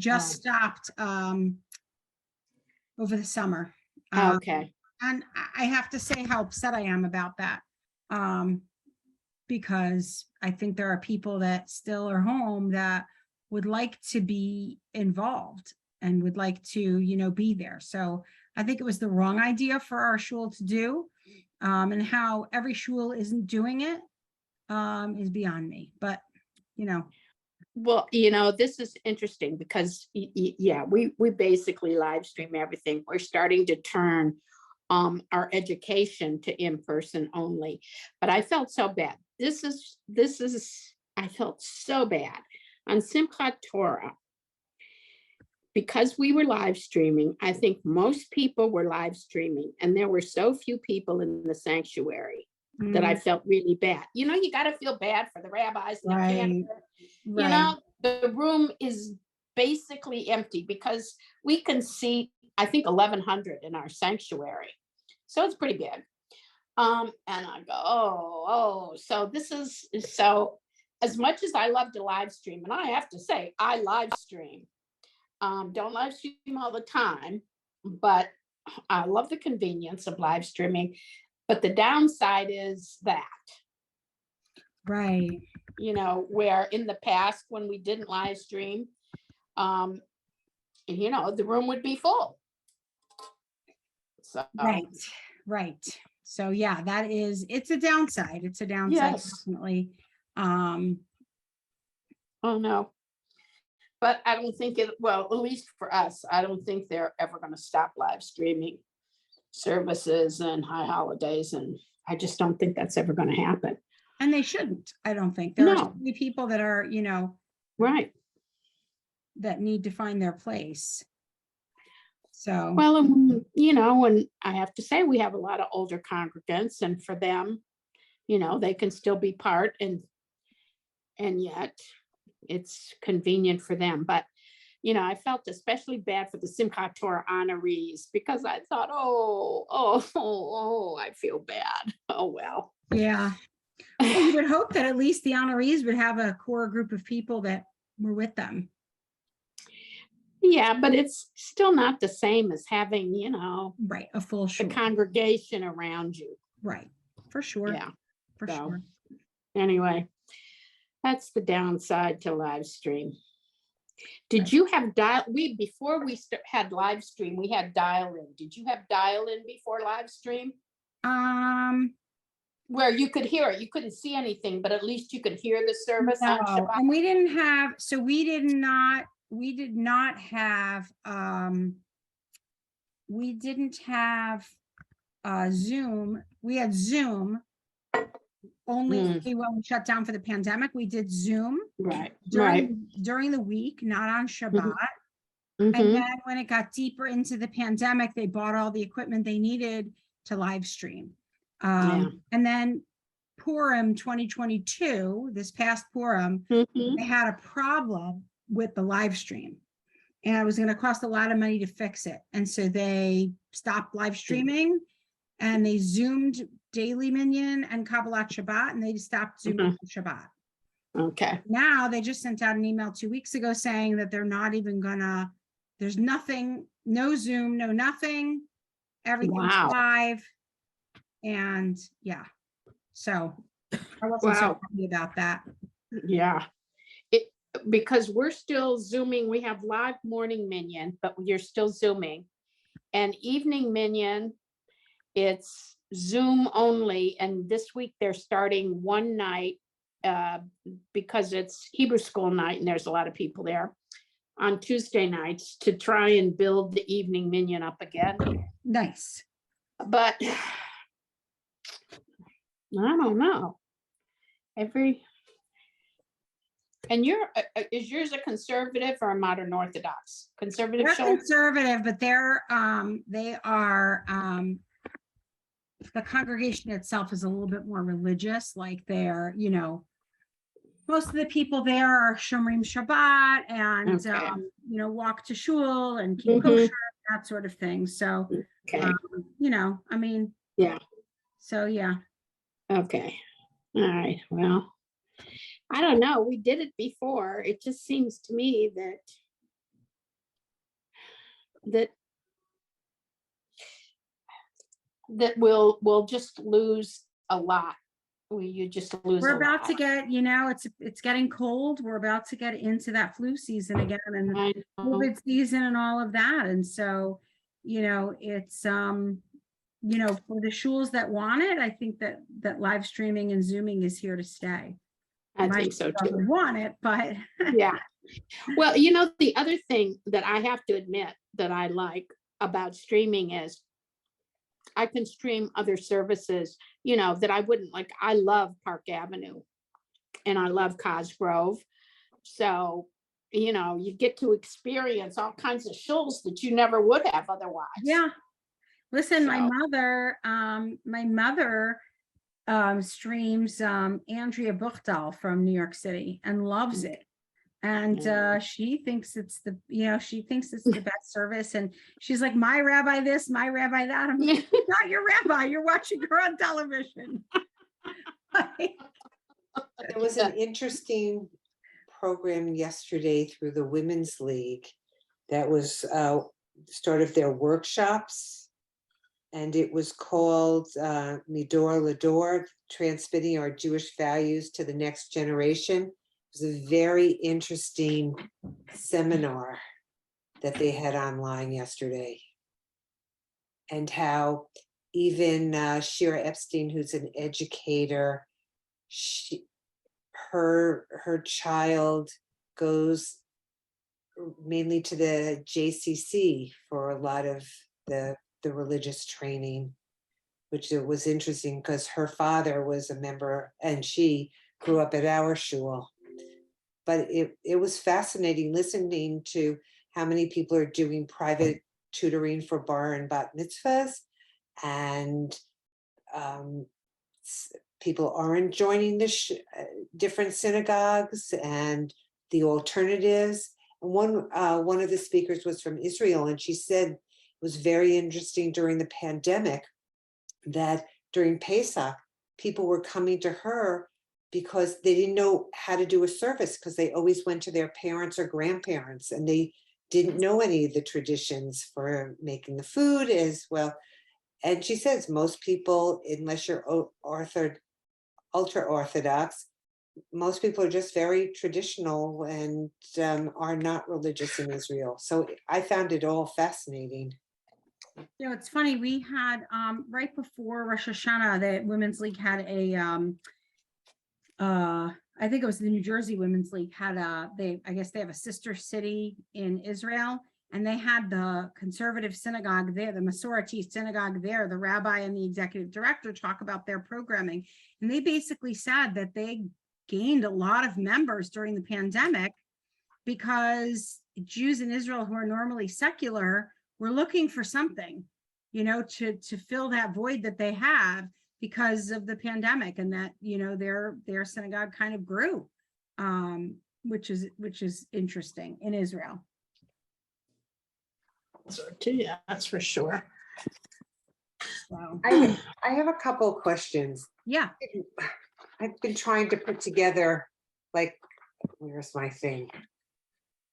just stopped over the summer. Okay. And I have to say how upset I am about that. Because I think there are people that still are home that would like to be involved and would like to, be there. So I think it was the wrong idea for our shul to do. And how every shul isn't doing it is beyond me. But, Well, this is interesting because yeah, we basically live stream everything. We're starting to turn our education to in-person only. But I felt so bad. This is I felt so bad on Simchat Torah because we were live streaming. I think most people were live streaming, and there were so few people in the sanctuary that I felt really bad. You got to feel bad for the rabbis and the cantor. Right. The room is basically empty because we can see, I think, 1,100 in our sanctuary. So it's pretty big. And I go, so as much as I love to live stream, and I have to say, I live stream. Don't live stream all the time, but I love the convenience of live streaming. But the downside is that, Right. where in the past when we didn't live stream, the room would be full. So Right. So yeah, it's a downside. It's a downside, yes. definitely. Oh no. But I don't think at least for us, I don't think they're ever going to stop live streaming services and high holidays. And I just don't think that's ever going to happen. And they shouldn't, I don't think. There are so many people that are, right, that need to find their place. So, well, and I have to say, we have a lot of older congregants, and for them, they can still be part, and yet it's convenient for them. But, I felt especially bad for the Simchat Torah honorees because I thought, I feel bad. Oh, well. Yeah. Well, you would hope that at least the honorees would have a core group of people that were with them. Yeah, but it's still not the same as having, right, a full shul, the congregation around you. Right, for sure. Yeah, for sure. Anyway, that's the downside to live stream. Did you have before we had live stream, we had dial in. Did you have dial in before live stream? Where you could hear it, you couldn't see anything, but at least you could hear the service on Shabbat. And we didn't have, we did not have, we didn't have Zoom. We had Zoom only when we shut down for the pandemic. We did Zoom during the week, not on Shabbat. And then when it got deeper into the pandemic, they bought all the equipment they needed to live stream. And then Purim 2022, this past Purim, they had a problem with the live stream, and it was going to cost a lot of money to fix it. And so they stopped live streaming, and they Zoomed Daily Minyan and Kabbalat Shabbat, and they stopped Zooming Shabbat. Okay. Now they just sent out an email 2 weeks ago saying that they're not even gonna, there's nothing, no Zoom, no nothing, everything's live. And yeah, so I wasn't so happy about that. Yeah, because we're still Zooming. We have live morning minyan, but you're still Zooming. And evening minyan, it's Zoom only. And this week they're starting one night because it's Hebrew school night and there's a lot of people there on Tuesday nights to try and build the evening minyan up again. Nice. But I don't know. And is yours a conservative or a modern Orthodox? Conservative? They're conservative, but they are, the congregation itself is a little bit more religious. Like they're, most of the people there are Shomrim Shabbat and, walk to shul and keep kosher, that sort of thing. So, I mean, yeah. So, yeah. Okay. All right. Well, I don't know. We did it before. It just seems to me that that we'll just lose a lot. You just lose We're a about to lot. get, it's getting cold. We're about to get into that flu season again and I know. COVID season and all of that. And so, it's, for the shuls that want it, I think that live streaming and Zooming is here to stay. I My think so shul doesn't too. want it, but Yeah. Well, the other thing that I have to admit that I like about streaming is I can stream other services, that I wouldn't like. I love Park Avenue and I love Cosgrove. So, you get to experience all kinds of shows that you never would have otherwise. yeah. Listen, my So- mother streams Andrea Buchdahl from New York City and loves it. And she thinks it's the best service. And she's like, my rabbi this, my rabbi that. I'm like, not your rabbi. You're watching her on television. There was an interesting program yesterday through the Women's League that was start of their workshops. And it was called Midor Lador, Transmitting Our Jewish Values to the Next Generation. It was a very interesting seminar that they had online yesterday. And how even Shira Epstein, who's an educator, her child goes mainly to the JCC for a lot of the religious training, which it was interesting because her father was a member and she grew up at our shul. But it was fascinating listening to how many people are doing private tutoring for bar and bat mitzvahs, and people aren't joining the different synagogues and the alternatives. And one of the speakers was from Israel, and she said it was very interesting during the pandemic that during Pesach, people were coming to her because they didn't know how to do a service because they always went to their parents or grandparents and they didn't know any of the traditions for making the food as well. And she says most people, unless you're ultra Orthodox, most people are just very traditional and are not religious in Israel. So I found it all fascinating. It's funny. We had right before Rosh Hashanah, the Women's League had a I think it was the New Jersey Women's League had I guess they have a sister city in Israel, and they had the conservative synagogue there, the Masorti synagogue there, the rabbi and the executive director talk about their programming. And they basically said that they gained a lot of members during the pandemic because Jews in Israel who are normally secular were looking for something, to fill that void that they have because of the pandemic, and that, their synagogue kind of grew, which is interesting in Israel. Yeah, that's for sure. So, I have a couple of questions. yeah. I've been trying to put together, like, where's my thing?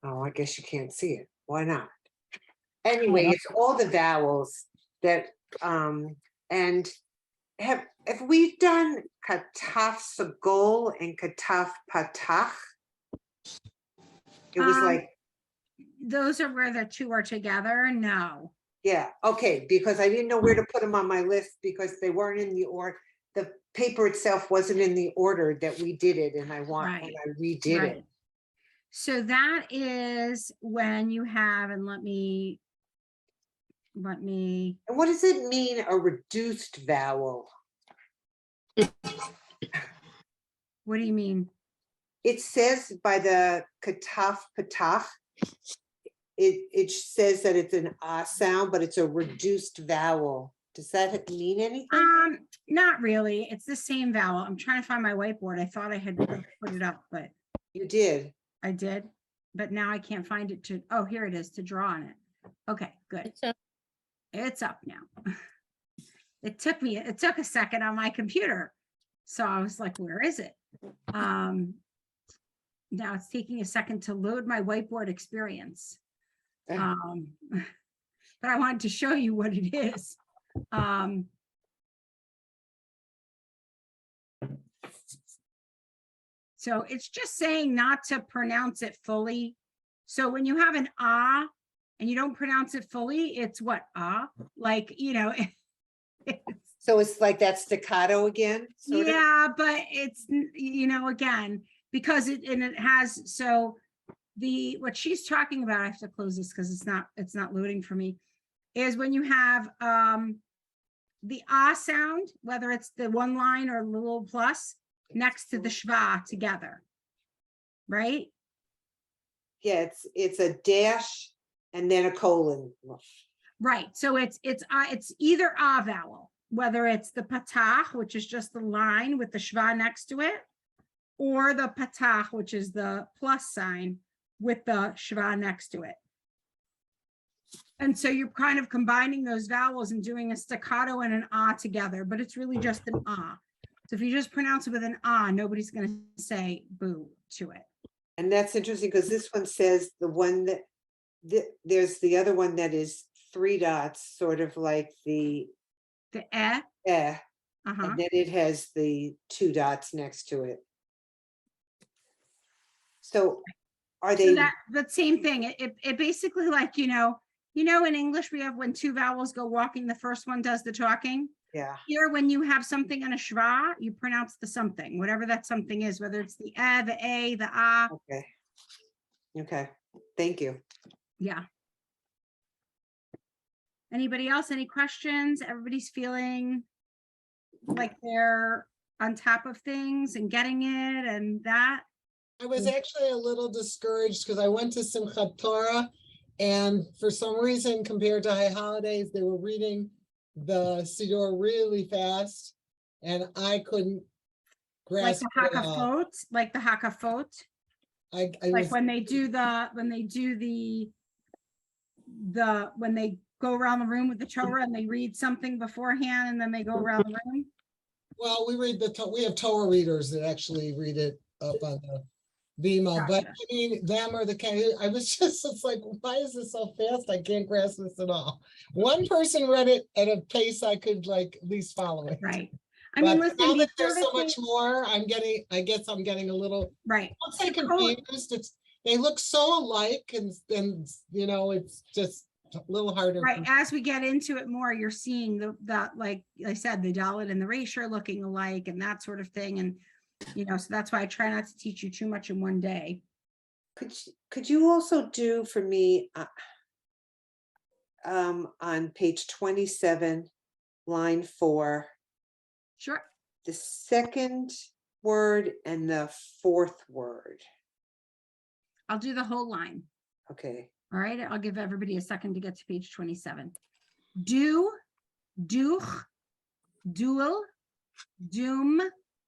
Oh, I guess you can't see it. Why not? Anyway, it's all the vowels that, and have we done kataf sagol and kataf patach? It was like, Those are where the two are together. No. yeah, okay, because I didn't know where to put them on my list because they weren't in the order. The paper itself wasn't in the order that we did it, and I redid it. So that is when you have, and let me. And what does it mean, a reduced vowel? What do you mean? It says by the kataf patach, it says that it's an ah sound, but it's a reduced vowel. Does that mean anything? Not really. It's the same vowel. I'm trying to find my whiteboard. I thought I had put it up, but You did. I did, but now I can't find it oh, here it is, to draw on it. Okay, good. It's up now. It took a second on my computer. So I was like, where is it? Now it's taking a second to load my whiteboard experience. but I wanted to show you what it is. So it's just saying not to pronounce it fully. So when you have an ah and you don't pronounce it fully, it's what ah, like, you know, So it's like that staccato again? sort of? yeah, but it's, you know, again, because it has, so what she's talking about, I have to close this because it's not loading for me, is when you have the ah sound, whether it's the one line or the little plus next to the schwa together, right? Yeah, it's a dash and then a colon. Right. So it's either a vowel, whether it's the patach, which is just the line with the schwa next to it, or the patach, which is the plus sign with the schwa next to it. And so you're kind of combining those vowels and doing a staccato and an ah together, but it's really just an ah. So if you just pronounce it with an ah, nobody's going to say boo to it. And that's interesting because this one says the one that there's the other one that is 3 dots, sort of like the eh. and Uh-huh. then it has the 2 dots next to it. So are So they? that same thing. It basically, like, you know, in English, we have when 2 vowels go walking, the first one does the talking. Yeah. Here, when you have something in a schwa, you pronounce the something, whatever that something is, whether it's the the a, the ah. Okay. Okay. Thank you. Yeah. Anybody else? Any questions? Everybody's feeling like they're on top of things and getting it and that. I was actually a little discouraged because I went to Simchat Torah, and for some reason, compared to High Holidays, they were reading the Siddur really fast, and I couldn't Like grasp the it all. hakafot, like the hakafot. I Like was, when they do when they go around the room with the Torah and they read something beforehand and then they go around the room. well, we have Torah readers that actually read it up on the Bima, but Gotcha. I mean, them or the kind, I was just, it's like, why is this so fast? I can't grasp this at all. One person read it at a pace I could like at least follow it. Right. I mean, But listen, now that before there's so the much more, I guess I'm getting a little, right. I'll say confused. They look so alike and you know, it's just a little harder. Right. As we get into it more, you're seeing the like I said, the Dalit and the Resh are looking alike and that sort of thing. And, you know, so that's why I try not to teach you too much in one day. Could you also do for me on page 27, line 4, Sure. the second word and the 4th word? I'll do the whole line. Okay. All right. I'll give everybody a second to get to page 27. Do, duch, dual, doom.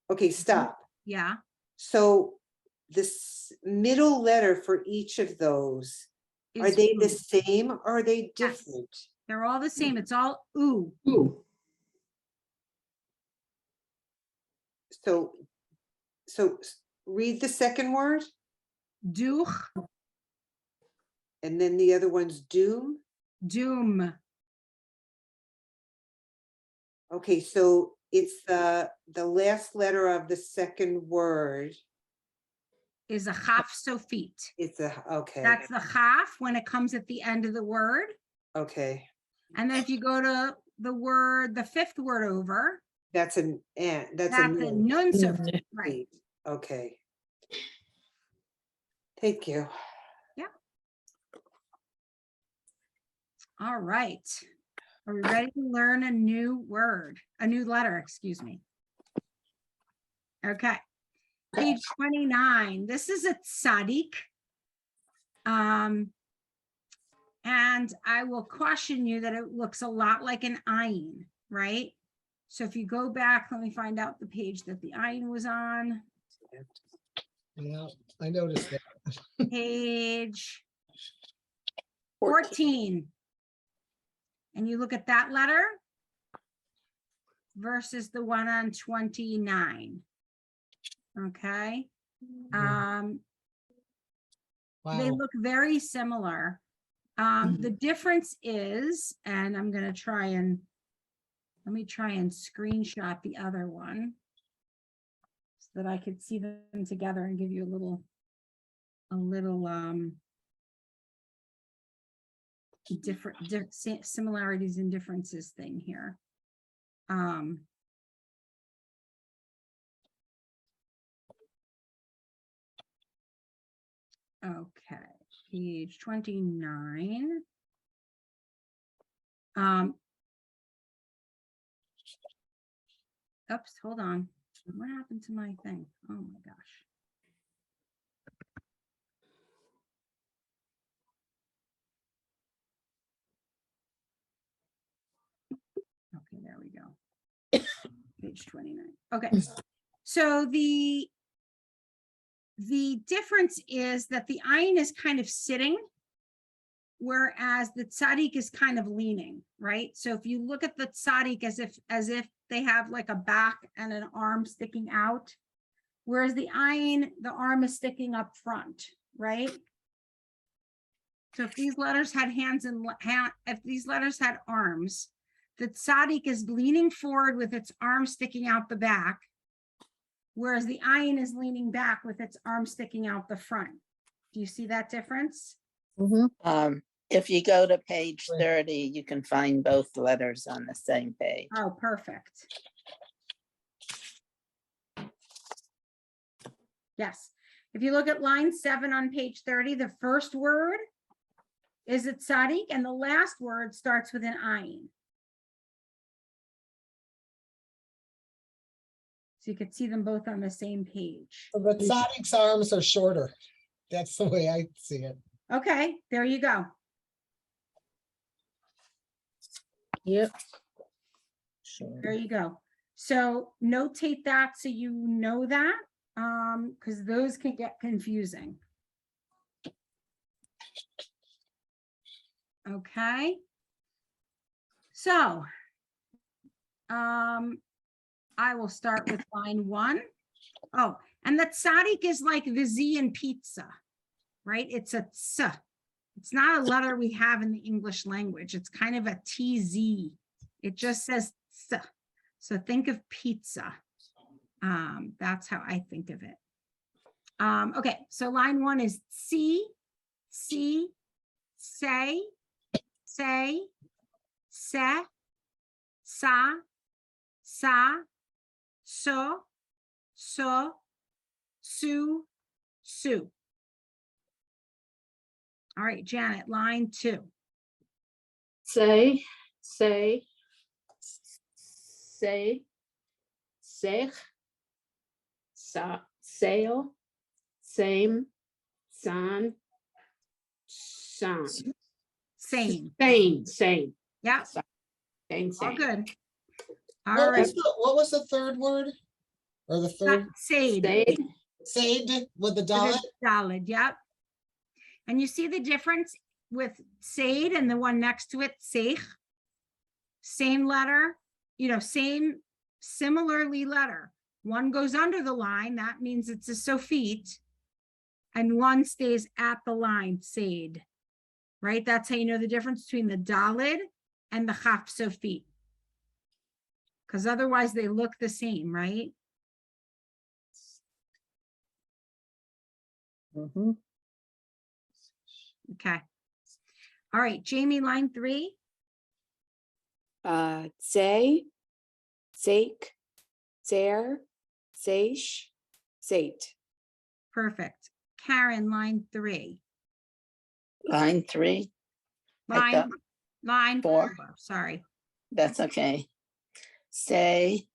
Okay, stop. Yeah. So this middle letter for each of those, are is they the oo. same or are they Yes. different? They're all the same. It's all ooh. So read the second word Duch, and then the other one's doom. doom. Okay, so it's the last letter of the second word. Is a chaf sofit. It's okay. That's the chaf when it comes at the end of the word. Okay. And then if you go to the word, the 5th word over, That's a nun sofit. Right. Okay. Thank you. Yeah. All right. Are we ready to learn a new word, a new letter, excuse me? Okay. Page 29. This is a tzaddik. And I will caution you that it looks a lot like an ayin, right? So if you go back, let me find out the page that the ayin was on. Yeah, I noticed that. Page 14. And you look at that letter versus the one on 29. Okay. Wow. They look very similar. The difference is, and I'm gonna try and, let me try and screenshot the other one so that I could see them together and give you a little different similarities and differences thing here. Okay, page 29. Oops, hold on. What happened to my thing? Oh my gosh. Okay, there we go. Page 29. Okay. So the difference is that the ayin is kind of sitting, whereas the tzaddik is kind of leaning, right? So if you look at the tzaddik as if they have like a back and an arm sticking out, whereas the ayin, the arm is sticking up front, right? So if these letters had hands and if these letters had arms, the tzaddik is leaning forward with its arm sticking out the back, whereas the ayin is leaning back with its arm sticking out the front. Do you see that difference? If you go to page 30, you can find both letters on the same page. Oh, perfect. Yes. If you look at line 7 on page 30, the first word is a tzaddik and the last word starts with an ayin. So you could see them both on the same page. So the tzaddik's arms are shorter. That's the way I see it. Okay, there you go. Yep. There you go. So notate that so you know that, because those can get confusing. Okay. So, I will start with line 1. Oh, and the tzaddik is like the Z in pizza, right? It's a tz. It's not a letter we have in the English language. It's kind of a TZ. It just says tz. So think of pizza. That's how I think of it. Okay, so line 1 is see, say, se, sa, so, su. All right, Janet, line 2. Say, sech, sail, same, san, shan. Same. Same. Yeah, Same, all same. good. All What right. was the third word? Or the third? Sade. Sade, Sade with the With dot? a Daled, yep. And you see the difference with Sade and the one next to it, Seich? Same letter, similarly letter. One goes under the line, that means it's a sofit, and one stays at the line, Sade. Right? That's how you know the difference between the Daled and the Chaf sofit. Because otherwise they look the same, right? Okay. All right, Jamie, line 3. Say, sake, ser, seish, sate. Perfect. Karen, line 3. Line 3. Line 4. Sorry. That's okay. Say,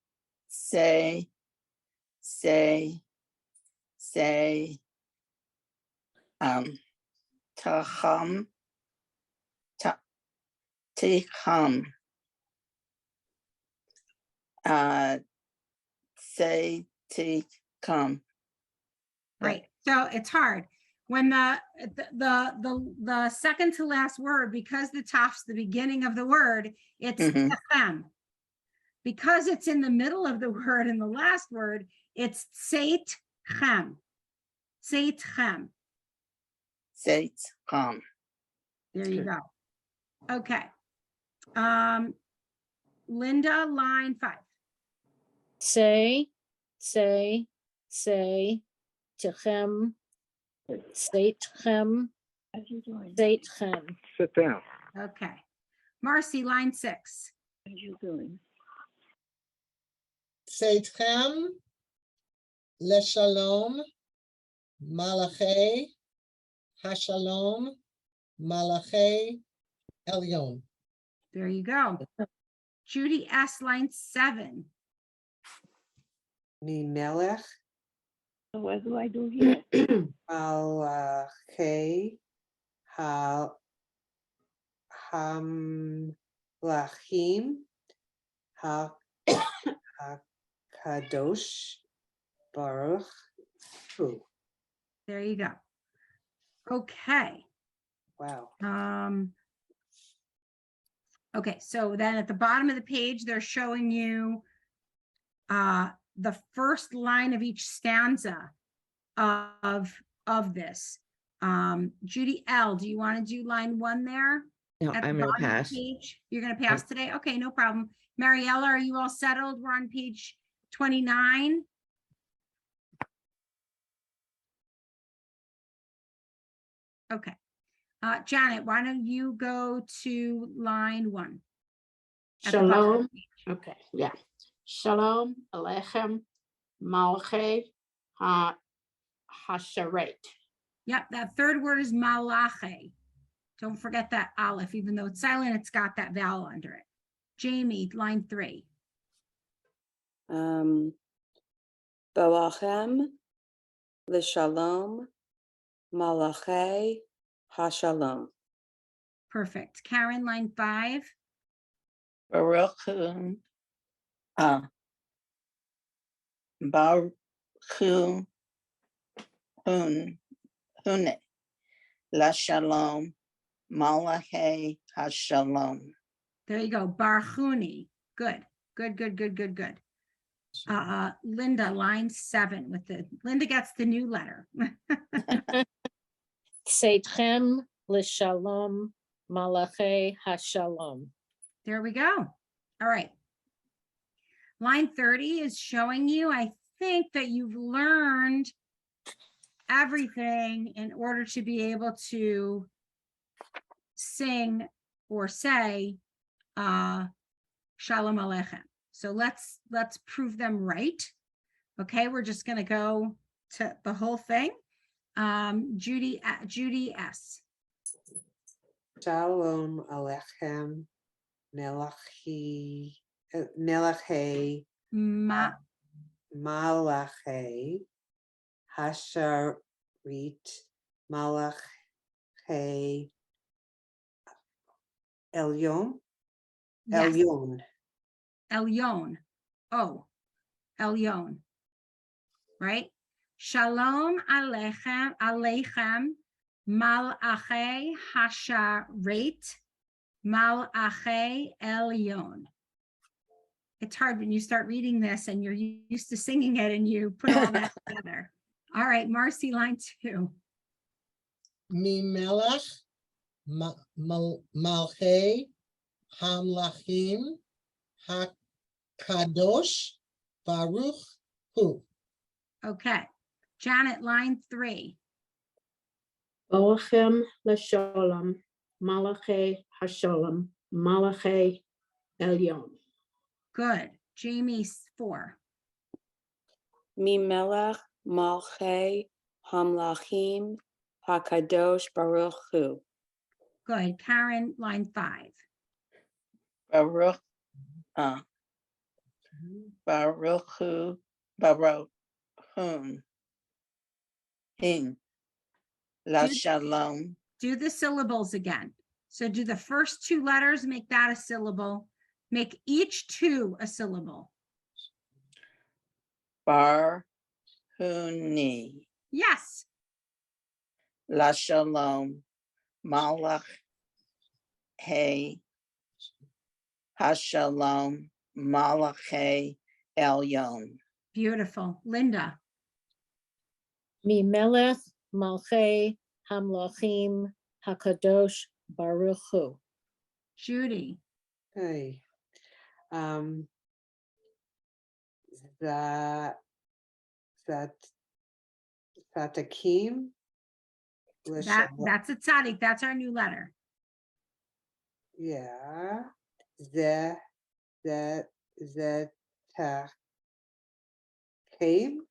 taham, tiham. Say, tikam. Right. So it's hard. When the second to last word, because the taf's the beginning of the word, it's techem. Because it's in the middle of the word and the last word, it's seitchem. Seitchem. Seitchem. There you Good. go. Okay. Linda, line 5. Say, Tichem, Saitchem, Saitchem. Sit down. Okay. Marcy, line 6. Seitchem, Leshalom, Malachi, Hashalom, Malachi, Elyon. There you go. Judy S, line 7. Mimelech, What do I do here? Malachi, Hamlachim, Kadosh, Baruch Hu. There you go. Okay. Wow. Okay, so then at the bottom of the page, they're showing you the first line of each stanza of this. Judy L, do you want to do line 1 there? No, At the I'm gonna bottom of the pass. page? You're gonna pass today? Okay, no problem. Mariella, are you all settled? We're on page 29. Okay. Janet, why don't you go to line 1? At the bottom of the Shalom. page. Okay, yeah. Shalom Aleichem Malachi Hasharet. Yep, that third word is malache. Don't forget that aleph, even though it's silent, it's got that vowel under it. Jamie, line 3. Boachem, L'Shalom, Malachi, Hashalom. Perfect. Karen, line 5. Baruch Hu, Baruch Hu, Hune, La Shalom, Malachi HaShalom. There you go. Barchuni. Good. Linda, line 7 Linda gets the new letter. Saitchem, L'Shalom, Malachi, Hashalom. There we go. All right. Line 30 is showing you, I think, that you've learned everything in order to be able to sing or say Shalom Aleichem. So let's prove them right. Okay, we're just going to go to the whole thing. Judy S. Shalom Aleichem, Malachi, Malachi, Hasharit, Malachi, Elyon, Yes. Elyon. Elyon. Oh, Elyon. Right? Shalom Aleichem, Malachi Hasharet, Malachi Elyon. It's hard when you start reading this and you're used to singing it and you put all that together. All right, Marcy, line 2. Mimelech, Malchei, Hamlachim, Hakadosh, Baruch Hu. Okay. Janet, line 3. Boachem Leshalom Malachi Hashalom Malachi Elyon. Good. Jamie, 4. Mimelech, Malchei, Hamlachim, Hakadosh, Baruch Hu. Good. Karen, line 5. Baruch, Baruch Hu, Baruch Hun, La Shalom. Do the syllables again. So do the first 2 letters, make that a syllable. Make each 2 a syllable. Bar Huni, Yes. La Shalom, Malach He, Hashalom, Malachi Elyon. Beautiful. Linda. Mimelech, Malchei, Hamlachim, Hakadosh, Baruch Hu. Judy, Hey. That Zatakim. that's a tzaddik. That's our new letter. Yeah. Came.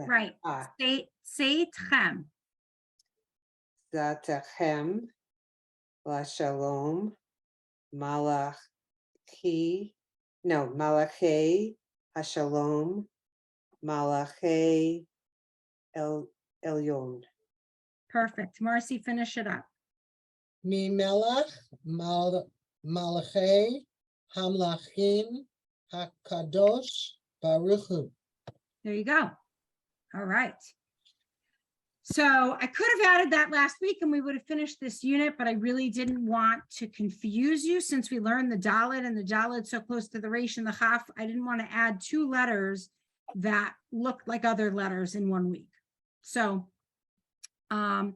Right. Say tchem. Zatachem. La Shalom. Malachi. No, Malachi. Hashalom. Malachi. Elyon. Perfect. Marcy, finish it up. Mimelech, Malachi, Hamlachim, Hakadosh, Baruch Hu. There you go. All right. So I could have added that last week and we would have finished this unit, but I really didn't want to confuse you since we learned the Dalet and the Dalet so close to the Resh and the Chaf. I didn't want to add two letters that looked like other letters in 1 week. So, so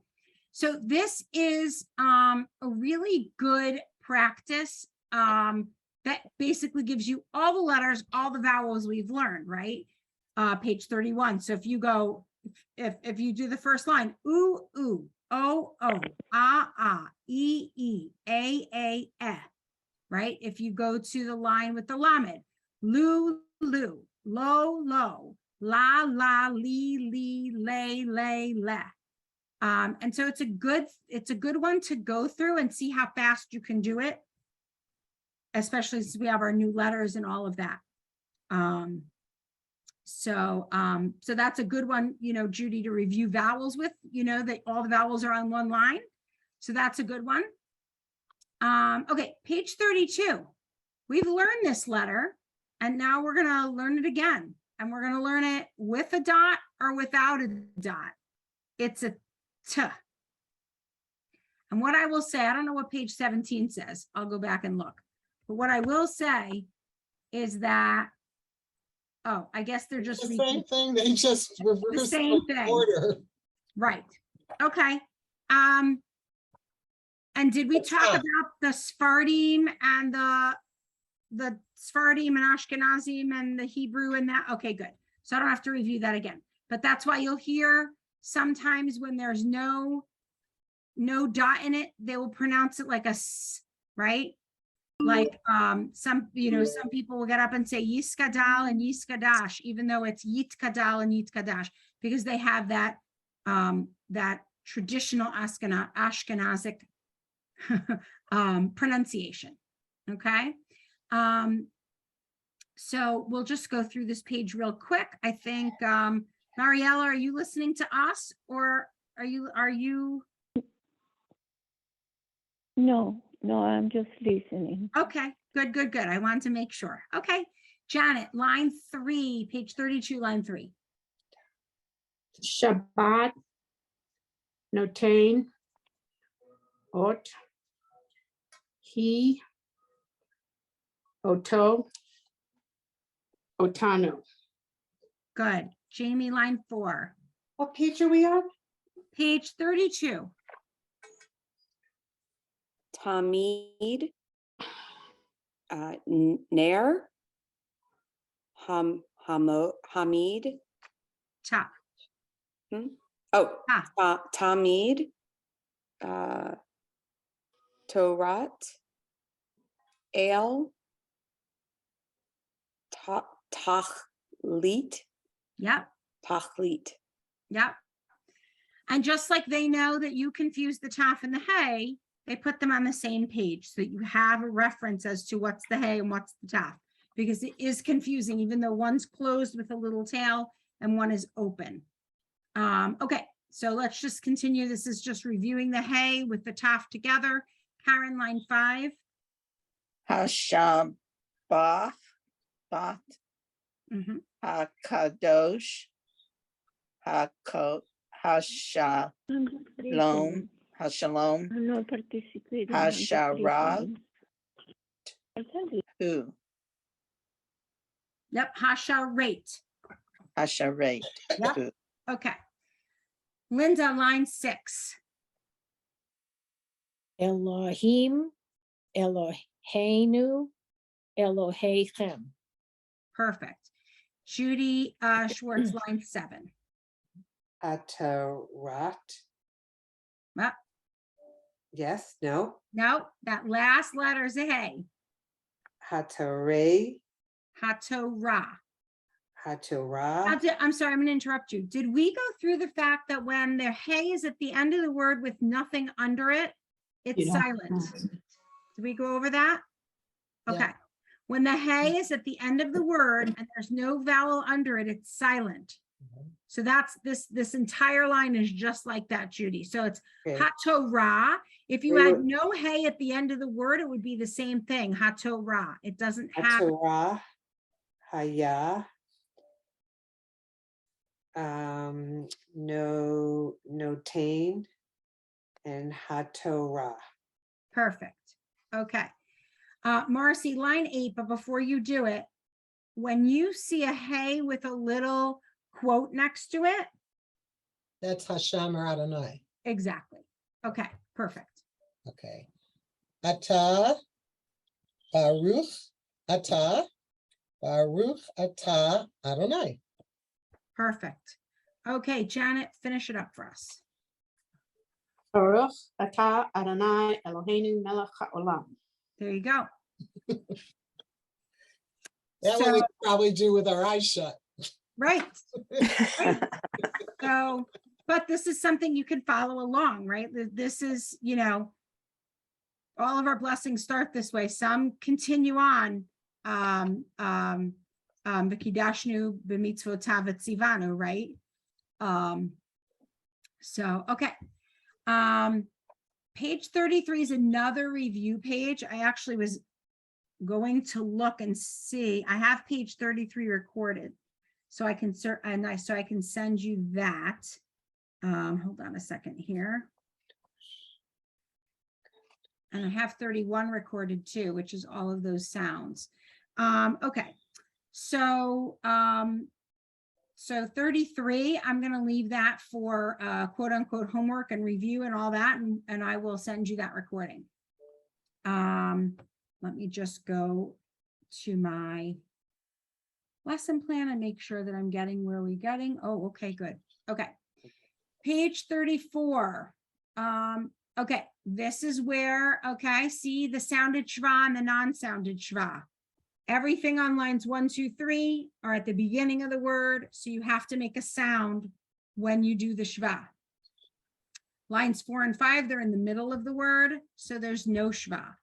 this is a really good practice that basically gives you all the letters, all the vowels we've learned, right? Page 31. So if you go, if you do the first line, ooh, ooh, oh, oh, ah, e, a, right? If you go to the line with the lamed, lu, lo, la, li, le. And so it's a good one to go through and see how fast you can do it, especially since we have our new letters and all of that. So that's a good one, Judy, to review vowels with, that all the vowels are on one line. So that's a good one. Okay, page 32. We've learned this letter and now we're going to learn it again. And we're going to learn it with a dot or without a dot. It's a T. And what I will say, I don't know what page 17 says. I'll go back and look. But what I will say is that, oh, I guess they're just The same thing, they just reversed same the thing. order. Right. Okay. And did we talk about the Sephardim and the Sephardim and Ashkenazim and the Hebrew and that? Okay, good. So I don't have to review that again. But that's why you'll hear sometimes when there's no dot in it, they will pronounce it like a S, right? Like some people will get up and say Yiskadal and Yiskadash, even though it's Yitkadal and Yitkadash, because they have that that traditional Ashkenazic pronunciation. Okay. So we'll just go through this page real quick. I think Mariella, are you listening to us or are you? No, I'm just listening. Okay, good. I wanted to make sure. Okay, Janet, line 3, page 32, line 3. Shabbat, notain, ot, he, oto, otano. Good. Jamie, line 4. What page are we on? Page 32. Tamid, Nair, Hamid, Ta. Tamid, Torat, El, Tachlit, Yep. Tachlit. Yep. And just like they know that you confuse the taf and the hay, they put them on the same page so that you have a reference as to what's the hay and what's the taf, because it is confusing, even though one's closed with a little tail and one is open. Okay, so let's just continue. This is just reviewing the hay with the taf together. Karen, line 5. Hashabach, Bat, Mhm. Hakadosh, Hashalom, Hashalom, I'm not participating. Hasharav, Hu, Yep, Hasharet. Hasharet, Yep. Hu. Okay. Linda, line 6. Tamid, Nair, Hamid, Torat, El, Tachlit, Tachlit. Yep. Tachlit. Yep. Okay. Linda, line 7. Elohim, Eloheinu, Elohechem. Perfect. Judy Schwartz, line 7. Atarat. Ah, Yes, no. no, that last letter is a hey. Hatare. Hatorah. Hatorah. I'm sorry, I'm going to interrupt you. Did we go through the fact that when the hey is at the end of the word with nothing under it, it's You don't- silent? Did we go over that? Yeah. Okay. When the hey is at the end of the word and there's no vowel under it, it's silent. So that's this entire line is just like that, Judy. So it's Okay. hatorah. If you Wait, had wait. no hey at the end of the word, it would be the same thing, hatorah. It doesn't have Hatorah. Haya. No, notain. And Hatorah. perfect. Okay. Marcy, line 8, but before you do it, when you see a hey with a little quote next to it, That's Hashem or Adonai. exactly. Okay, perfect. Okay. Ata, Baruch, Ata, Baruch, Ata, Adonai. Perfect. Okay, Janet, finish it up for us. Baruch atah Adonai Eloheinu melech haolam. There you go. That one we could probably do with our eyes shut. Right. Right. So, but this is something you can follow along, right? This is, all of our blessings start this way. Some continue on. V'kidashnu b'mitzvotav v'tzivanu, right? So, okay. Page 33 is another review page. I actually was going to look and see. I have page 33 recorded, so I can so I can send you that. Hold on a second here. And I have 31 recorded too, which is all of those sounds. Okay, so so 33, I'm going to leave that for quote unquote homework and review and all that, and I will send you that recording. Let me just go to my lesson plan and make sure that I'm getting where we're getting. Oh, okay, good. Okay. Page 34. Okay, this is where, okay, see the sounded shva and the non-sounded shva. Everything on lines 1, 2, 3 are at the beginning of the word, so you have to make a sound when you do the shva. Lines 4 and 5, they're in the middle of the word, so there's no shva.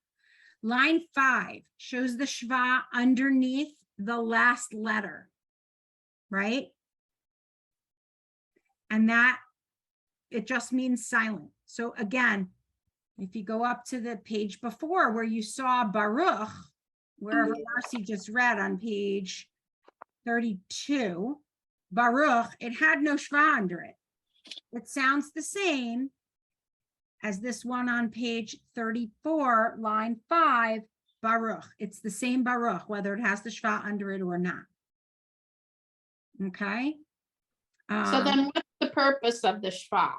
Line 5 shows the shva underneath the last letter, right? And that, it just means silent. So again, if you go up to the page before where you saw Baruch, wherever Marcy just read on page 32, Baruch, it had no shva under it. It sounds the same as this one on page 34, line 5, Baruch. It's the same Baruch, whether it has the shva under it or not. Okay. So then what's the purpose of the shva?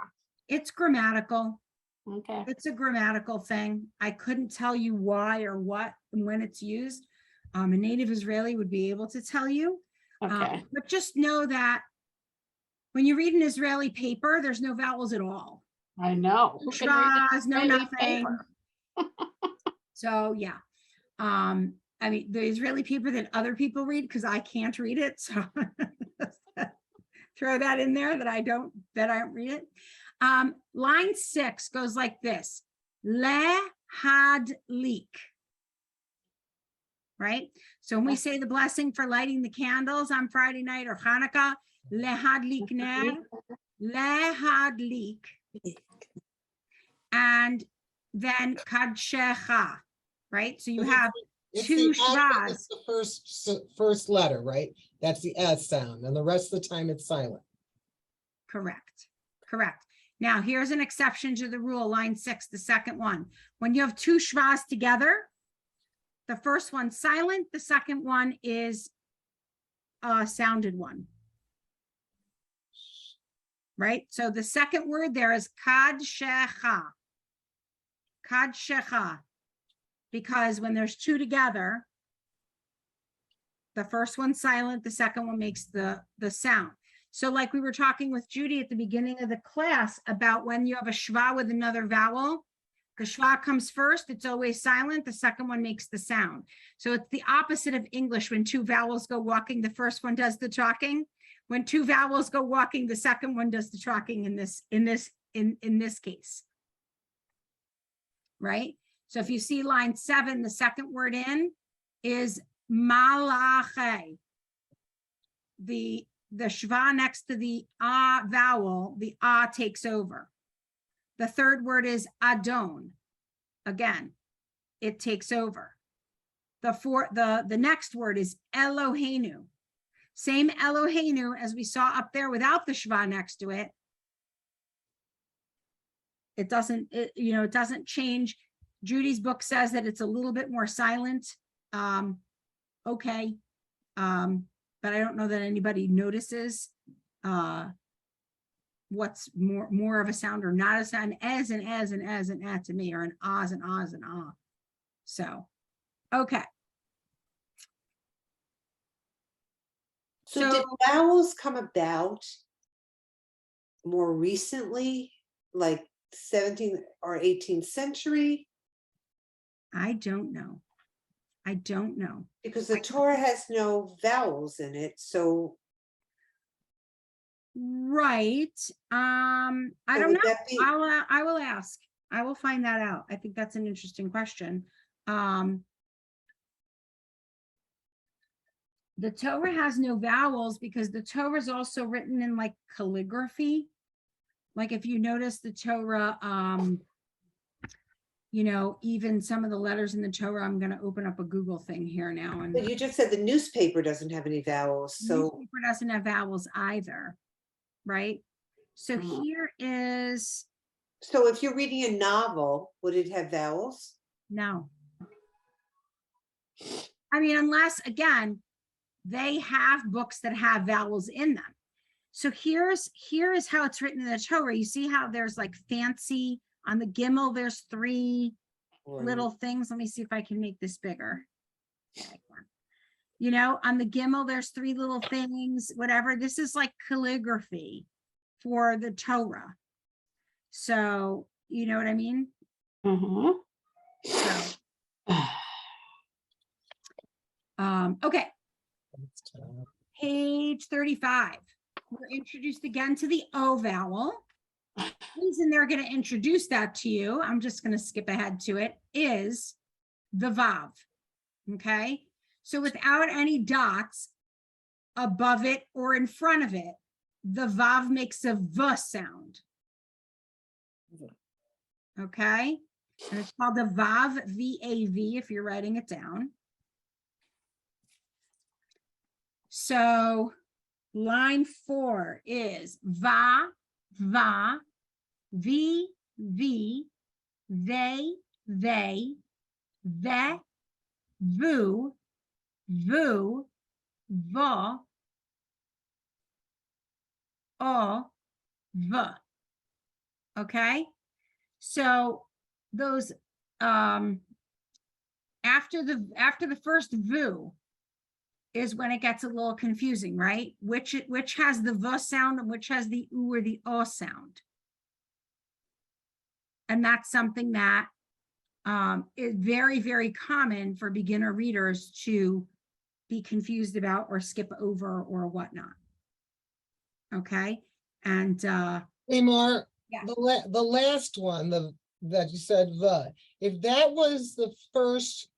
It's grammatical. Okay. It's a grammatical thing. I couldn't tell you why or what and when it's used. A native Israeli would be able to tell you. Okay. But just know that when you read an Israeli paper, there's no vowels at all. I know. Who can read an Shvas, no Israeli nothing. paper? So yeah. I mean, the Israeli paper that other people read, because I can't read it. So throw that in there that I don't read it. Line 6 goes like this. Lehadlik. Right? So when we say the blessing for lighting the candles on Friday night or Hanukkah, lehadlik ner, lehadlik. And then kadshecha, right? So you have It's two the S, shvas. it's the first letter, right? That's the S sound, and the rest of the time it's silent. Correct. Correct. Now, here's an exception to the rule, line 6, the second one. When you have two shvas together, the first one's silent, the second one is a sounded one. Right? So the second word there is kadshecha. Kadshecha, because when there's two together, the first one's silent, the second one makes the sound. So like we were talking with Judy at the beginning of the class about when you have a shva with another vowel, the shva comes first, it's always silent, the second one makes the sound. So it's the opposite of English. When two vowels go walking, the first one does the talking. When two vowels go walking, the second one does the talking in this case. Right? So if you see line 7, the second word in is malache. The shva next to the ah vowel, the ah takes over. The third word is adon. Again, it takes over. The next word is Eloheinu. Same Eloheinu as we saw up there without the shva next to it. It doesn't change. Judy's book says that it's a little bit more silent. Okay. But I don't know that anybody notices what's more of a sound or not a sound. As and as and as and to me, or an ahs and ahs and ah. So, okay. So did vowels come about more recently, like 17th or 18th century? I don't know. Because the Torah has no vowels in it, so. Right. I don't know. That be, I will ask. I will find that out. I think that's an interesting question. The Torah has no vowels because the Torah is also written in like calligraphy. Like if you notice the Torah, even some of the letters in the Torah, I'm going to open up a Google thing here now. And but you just said the newspaper doesn't have any vowels, the so. newspaper doesn't have vowels either, right? So here is. So if you're reading a novel, would it have vowels? No. I mean, unless, again, they have books that have vowels in them. So here is how it's written in the Torah. You see how there's like fancy on the Gimel, there's 3 little things. Let me see if I can make this bigger. On the Gimel, there's 3 little things, whatever. This is like calligraphy for the Torah. So, you know what I mean? Mhm. So, okay. Page 35. We're introduced again to the O vowel. The reason they're going to introduce that to you, I'm just going to skip ahead to it, is the Vav. Okay. So without any dots above it or in front of it, the Vav makes a V sound. Okay. And it's called the Vav, V-A-V, if you're writing it down. So line 4 is Va, Va, V, V, they, ve, vu, vu, va, o, v. Okay? So those after the first vu is when it gets a little confusing, right? Which has the v sound and which has the u or the o sound. And that's something that is very, very common for beginner readers to be confused about or skip over or whatnot. Okay. And Lymor, yeah. the last one, that you said the, if that was the first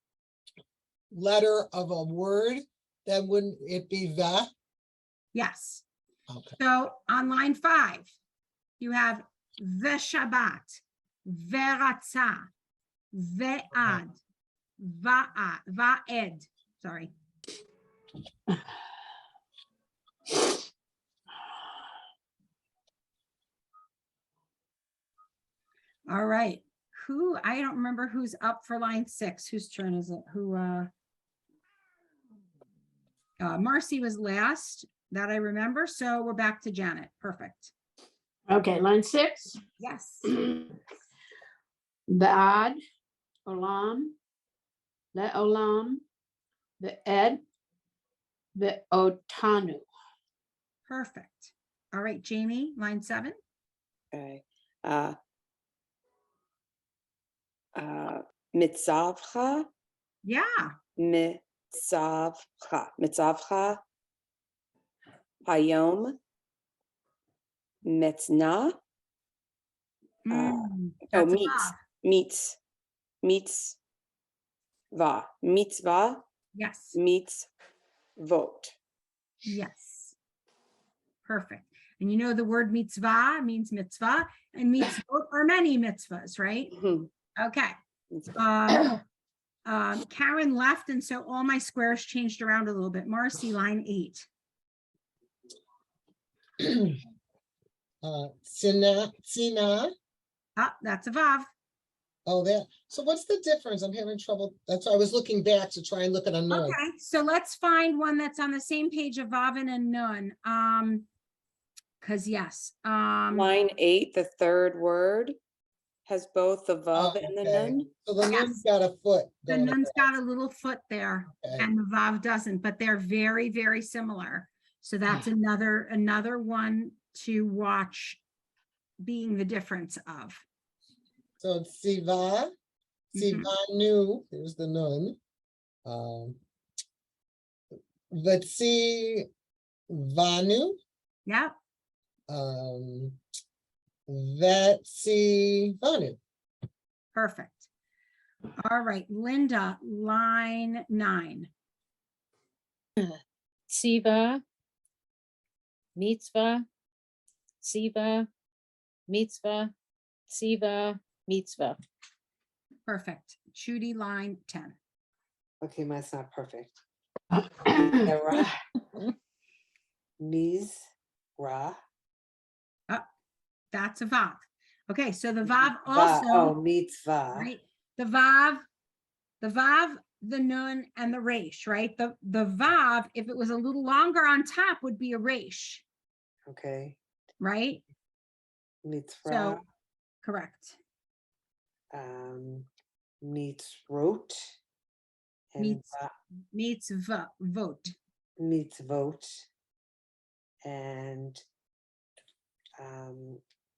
letter of a word, then wouldn't it be the? Yes. Okay. So on line 5, you have Veshabbat, Veratza, Ve'ad, Va'ed. Sorry. All right. I don't remember who's up for line 6. Whose turn is it? Marcy was last, that I remember. So we're back to Janet. Perfect. Okay, line 6. Yes. Ba'ad, olam, le'olam, be'ed, be'otanu. Perfect. All right, Jamie, line 7. Okay. Mitzavcha, Yeah, mitzavcha, hayom, metznah, that's a vav. mitzvah, Yes, mitzvot. yes. Perfect. And you know the word mitzvah means mitzvah, and mitzvot are many mitzvahs, right? Mhm. Okay. Mitzvah. Karen left, and so all my squares changed around a little bit. Marcy, line 8. Sina. Ah, that's a vav. Oh, that. So what's the difference? I'm having trouble. That's why I was looking back to try and look at a note. Okay, so let's find one that's on the same page of vav and a nun. Because yes, Line 8, the third word has both the vav and the Okay. nun. So the Yes. nun's got a foot. the going nun's across. got a little foot there, Okay. and the vav doesn't, but they're very, very similar. So that's another one to watch being the difference of. So it's Siva, Mhm. Sivanu, there's the nun. Vatsi Vanu, Yep, Vatsi Vanu. perfect. All right, Linda, line 9. Siva, mitzvah, siva, mitzvah, siva, mitzvah. Perfect. Judy, line 10. Okay, mine's not perfect. Mizra. Mizra. That's a vav. Okay, so the vav Va- Oh, also, mitzvah. right? The vav, the nun, and the resh, right? The vav, if it was a little longer on top, would be a resh, Okay, right? mitzvah. So, correct. Mitzvot. And Mitzvah, vote. mitzvot. And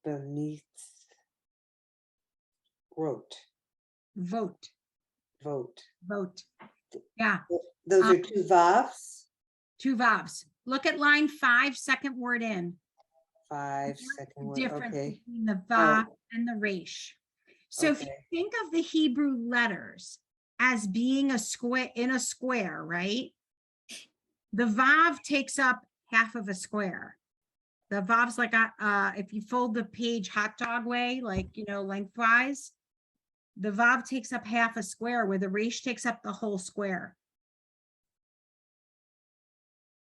the Vote, vote. vote. Yeah, Those are two vavs, 2 vavs. Look at line 5, second word in. 5 What's second the word, difference okay. between the vav and the resh? So if you Okay. think of the Hebrew letters as being a square in a square, right? The vav takes up half of a square. The vav's like if you fold the page hot dog way, like lengthwise, the vav takes up half a square, where the resh takes up the whole square.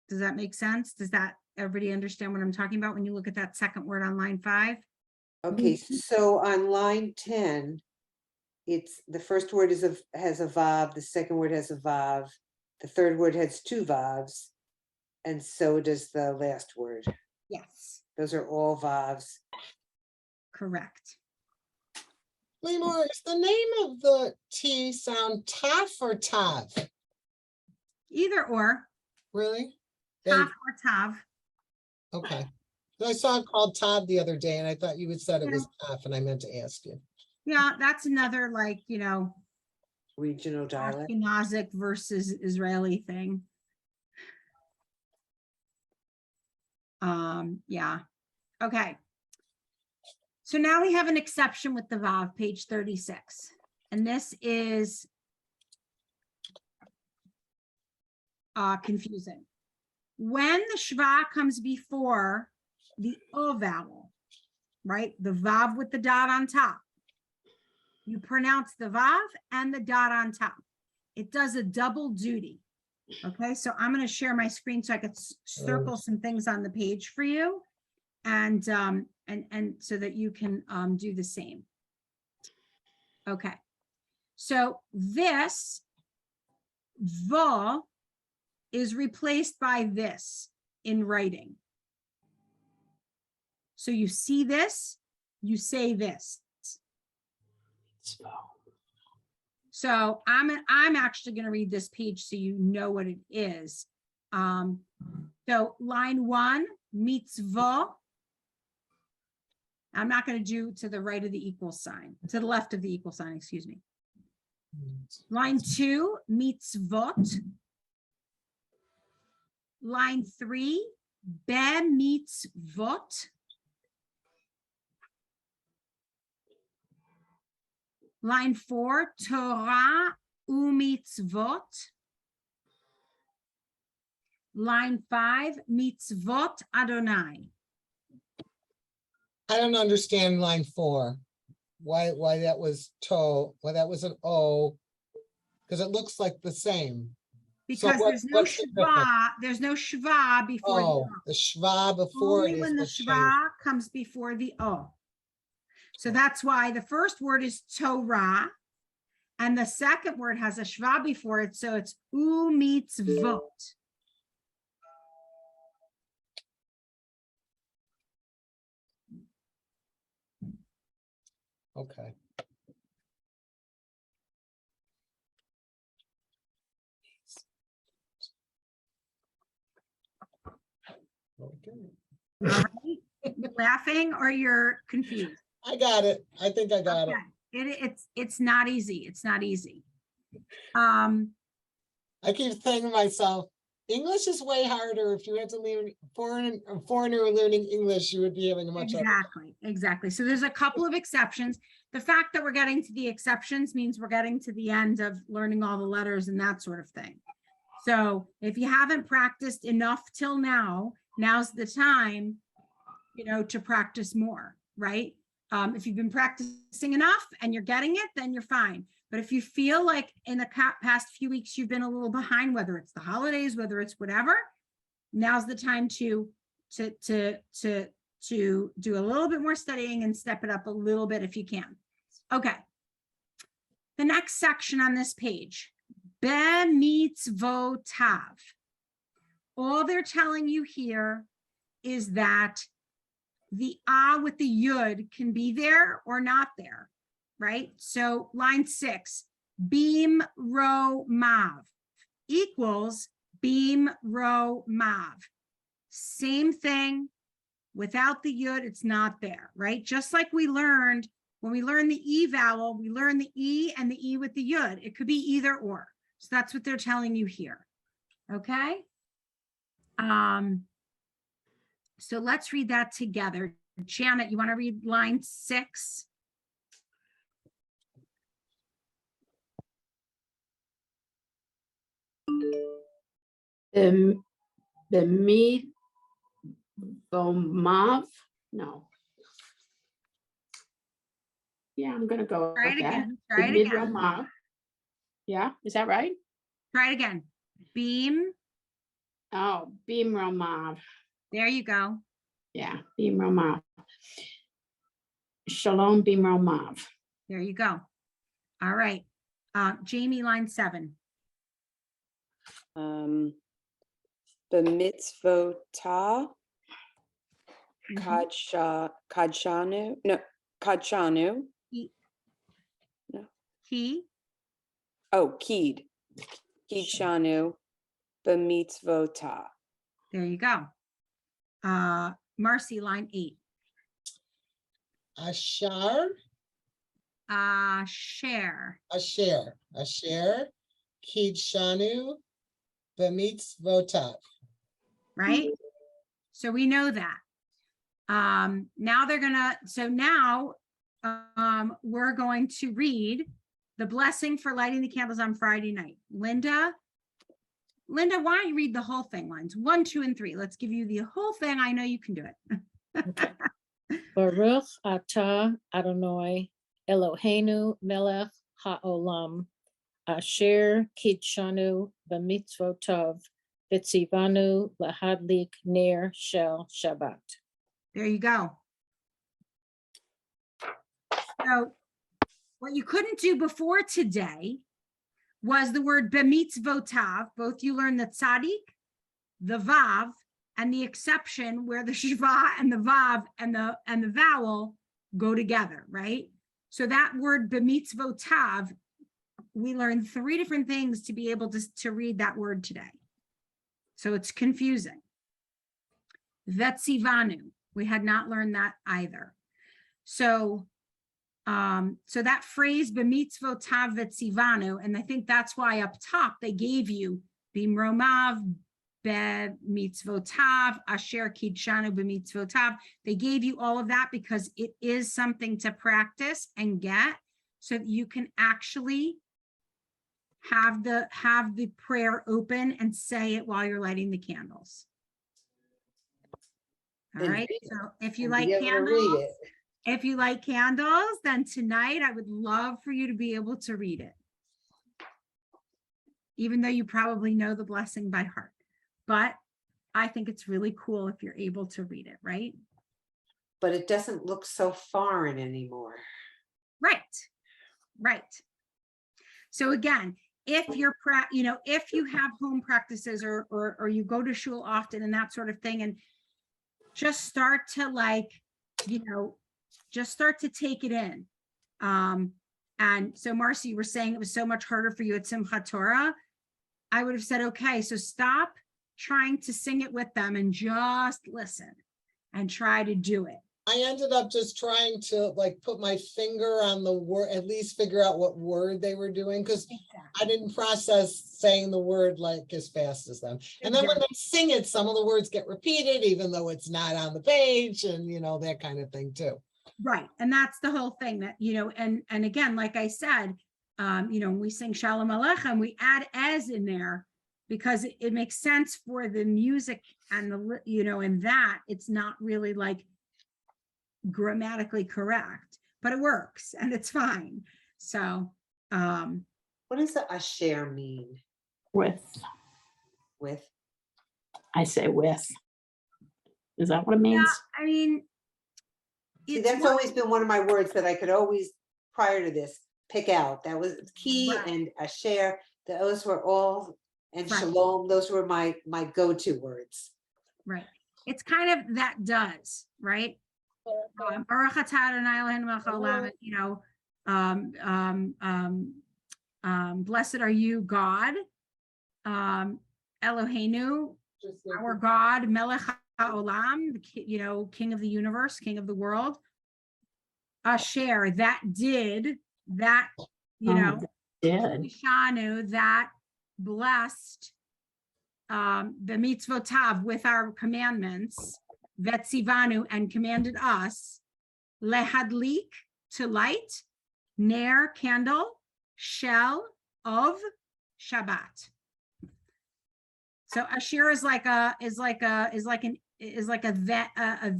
Does that make sense? Does that everybody understand what I'm talking about when you look at that second word on line 5? Okay, so on line 10, it's the first word has a vav, the second word has a vav, the third word has 2 vavs, and so does the last word. Yes, Those are all vavs. correct. Lymor, is the name of the T sound Taf or Tav? Either or, Really? tav or tav. Okay. I saw it called Tav the other day and I thought you had said it Yeah. was Taf and I meant to ask you. Yeah, that's another Regional dialect. Ashkenazic versus Israeli thing. Yeah. Okay. So now we have an exception with the vav, page 36. And this is confusing. When the shva comes before the o vowel, right? The vav with the dot on top. You pronounce the vav and the dot on top. It does a double duty. Okay, so I'm going to share my screen so I could circle some things on the page for you, and so that you can do the same. Okay, so this va is replaced by this in writing. So you see this, you say this. So I'm actually going to read this page so you know what it is. So line 1, mitzvah. I'm not going to do to the right of the equal sign, to the left of the equal sign, excuse me. Line 2, mitzvot. Line 3, be-mitzvot. Line 4, Torah u'mitzvot. Line 5, mitzvot Adonai. I don't understand line 4. Why that was why that was an O, because it looks like the same. So Because there's no what's the difference? shva, there's no shva before the Oh, O. the shva before it Only is when the what changed. shva comes before the O. So that's why the first word is Torah, and the second word has a shva before it, so it's u'mitzvot. Okay. Okay. All right? You're laughing or you're confused? I got it. I think I got it. Okay. It's not easy. It's not easy. I keep saying to myself, English is way harder. If you had to learn a foreigner learning English, you would be having a much harder time. Exactly. So there's a couple of exceptions. The fact that we're getting to the exceptions means we're getting to the end of learning all the letters and that sort of thing. So if you haven't practiced enough till now, now's the time, to practice more, right? If you've been practicing enough and you're getting it, then you're fine. But if you feel like in the past few weeks you've been a little behind, whether it's the holidays, whether it's whatever, now's the time to do a little bit more studying and step it up a little bit if you can. Okay. The next section on this page, be-mitzvotav. All they're telling you here is that the with the yud can be there or not there, right? So line 6, beam row mav equals beam row mav. Same thing. Without the yud, it's not there, right? Just like we learned when we learned the E vowel, we learned the E and the E with the yud. It could be either or. So that's what they're telling you here. Okay. So let's read that together. Janet, you want to read line 6? The mitzvomav, no. Yeah, I'm gonna go Try with it that. again. Try it again. Mitzvomav. Yeah, is that right? Try it again. Beam. Oh, beam romav. There you go. Yeah, beam romav. Shalom beam romav. There you go. All right. Jamie, line 7. The mitzvotah, kadshanu, no, kadshanu. He. Oh, keed shanu, b'mitzvotah. There you go. Marcy, line 8. Ashar, Share. asher, kidshanu, b'mitzvotav. Right? So we know that. Now we're going to read the blessing for lighting the candles on Friday night. Linda, why don't you read the whole thing, lines 1, 2, and 3. Let's give you the whole thing. I know you can do it. Baruch atah Adonai Eloheinu melech haolam asher kidshanu b'mitzvotav v'tzivanu lahadlik ner shel Shabbat. There you go. So what you couldn't do before today was the word b'mitzvotav. Both you learned the tzadik, the vav, and the exception where the shva and the vav and the vowel go together, right? So that word b'mitzvotav, we learned 3 different things to be able to read that word today. So it's confusing. Vetzivanu, we had not learned that either. So, so that phrase b'mitzvotav vetzivanu, and I think that's why up top they gave you bimromav b'mitzvotav asher kidshanu b'mitzvotav. They gave you all of that because it is something to practice and get, so that you can actually have the prayer open and say it while you're lighting the candles. All And right. read it. So if you And like be able to read candles, it. if you like candles, then tonight I would love for you to be able to read it. Even though you probably know the blessing by heart. But I think it's really cool if you're able to read it, right? But it doesn't look so foreign anymore. Right. Right. So again, if you're if you have home practices or you go to shul often and that sort of thing, and just start to just start to take it in. And so Marcy, you were saying it was so much harder for you at Simchat Torah. I would have said, okay, so stop trying to sing it with them and just listen and try to do it. I ended up just trying to like put my finger on the word, at least figure out what word they were doing, because I didn't process saying the word like as fast as them. And then when they sing it, some of the words get repeated, even though it's not on the page, and that kind of thing too. Right. And that's the whole thing that, and again, like I said, when we sing Shalom Aleichem, we add as in there because it makes sense for the music and and that it's not really like grammatically correct, but it works and it's fine. So What does the asher mean? With, I say with. Is that what it means? I mean, See, that's always been one of my words that I could always, prior to this, pick out. That was key and asher. Those were all, and shalom. Those were my go-to words. Right. It's kind of that does, right? Baruch atah Adonai Eloheinu melech haolam, blessed are you, God, Eloheinu, our God, melech haolam, King of the universe, King of the world. Asher, that did, that, Shanu, that blessed the mitzvotav with our commandments, vetzivanu, and commanded us, lehadlik, to light, ner, candle, shel, of Shabbat. So Asher is like a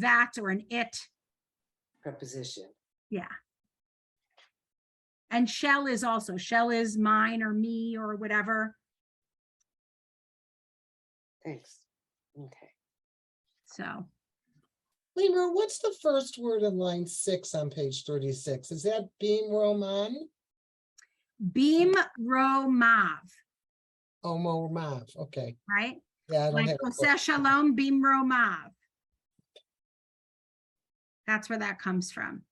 that or an it Preposition. Yeah. And shell is also, shell is mine or me or whatever. Thanks. Okay. So. Lymor, what's the first word in line 6 on page 36? Is that Beam Roman? Beam Ro Mav. Oh, Mav. Okay. Right? Yeah, I don't have Koseh Shalom Beam Ro Mav. That's where that comes from.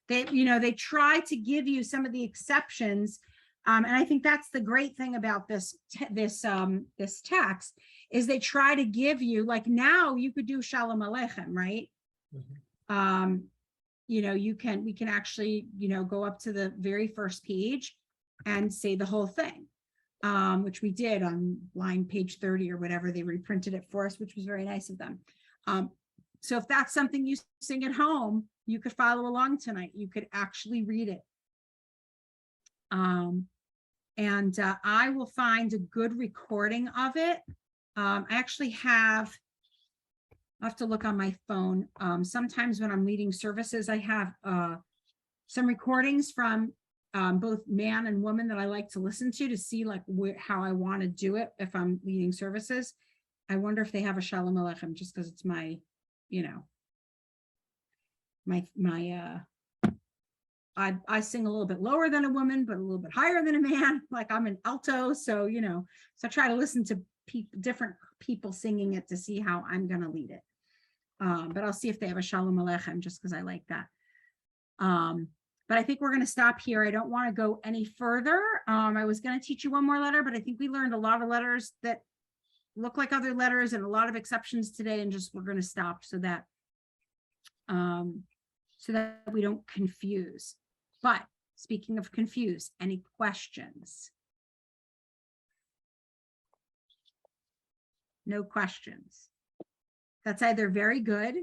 They try to give you some of the exceptions. And I think that's the great thing about this text is they try to give you, like, now you could do Shalom Aleichem, right? Mm-hmm. We can actually, go up to the very first page and say the whole thing, which we did on line page 30 or whatever. They reprinted it for us, which was very nice of them. So if that's something you sing at home, you could follow along tonight. You could actually read it. And I will find a good recording of it. I actually I'll have to look on my phone. Sometimes when I'm leading services, I have some recordings from both man and woman that I like to listen to see like how I want to do it if I'm leading services. I wonder if they have a Shalom Aleichem, just because it's my, I sing a little bit lower than a woman, but a little bit higher than a man. Like I'm an alto, so so I try to listen to different people singing it to see how I'm going to lead it. But I'll see if they have a Shalom Aleichem, just because I like that. But I think we're going to stop here. I don't want to go any further. I was going to teach you one more letter, but I think we learned a lot of letters that look like other letters and a lot of exceptions today, and just we're going to stop so that we don't confuse. But speaking of confuse, any questions? No questions. That's either very good,